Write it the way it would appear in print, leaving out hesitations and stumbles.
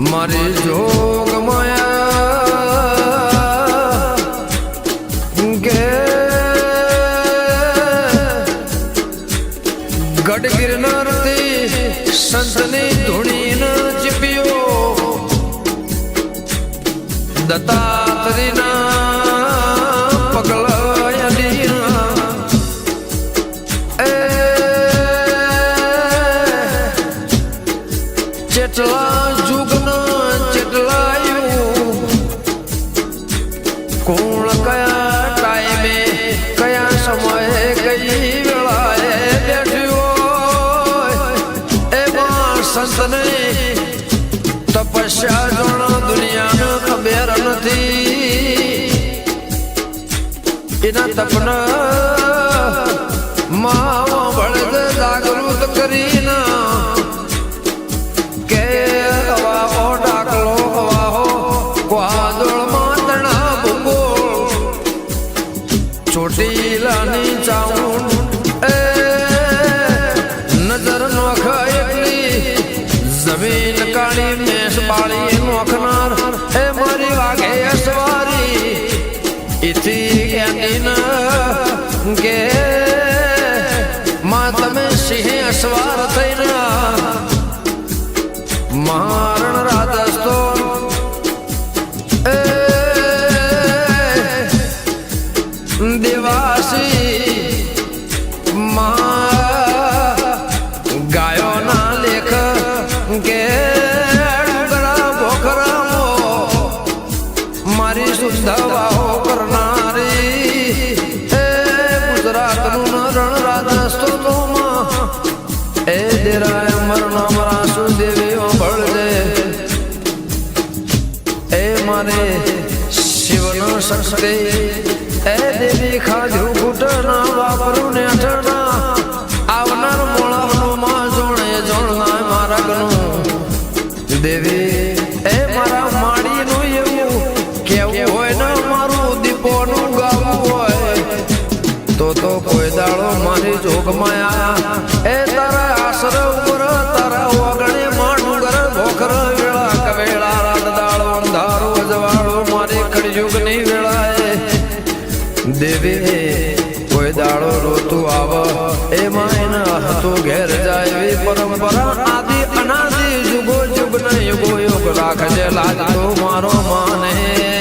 મારી જોગ માયા કે ગઢ ગિરનાર થી સંતની ધૂણી ન ચીપ્યો દત્તાત્રેયના ચેટલા જુગના ચેટલાયું કોણ કયા ટાઈમે કયા સમયે કઈ વેળાએ બેઠ્યો એમાં સંતને તપસ્યા જોણ દુનિયાને ખબર નથી એના તપના માવા બળદ જાગૃત કરીને ચોટીલાની ચાઉંડ નજર નોખ એટલી જમીન કાળી મેષ બાળી નોખનાર એ મારી વાગે સવારી ઇથી કેન્ડીન કે માં તમે સિંહ અસવાર થઈને મારણ રાજસ્થાન દેવાસી ગાયો ના લેખ કે ભોખરામો મારી શુદ્ધવાહો કરનારી એ ગુજરાતનું રણ રાજસ્થાનમાં એ દેરાય મરણ મરાસુ દેવીઓ ભળજે એ મારે શિવનો શક્તિ એ દેવી ખાજુ ઘૂંટના વાપરું ને અઠના આવનાર મોળાનું માં જોણે જોણના માર્ગનું દેવી એ મારા માડીનું એવું કેવું હોય ને મારું દીપોનું ગાવું હોય તો કોઈ દાડો મારી જોગમાયા એ તારા આશર ઉપર તારા ઓગણે માનું ઘર ભોખર વેળા કવેળા રાત દાળો અંધારો જવાળો મારી કળયુગની વેળાએ દેવી કોઈ દાડો રોતું આવ એમાં એના હતું ઘેર જાય એવી પરંપરા આદિ અનાદિ જુગો જુગ ને યુગો યુગ રાખજે લાજ તો મારો માને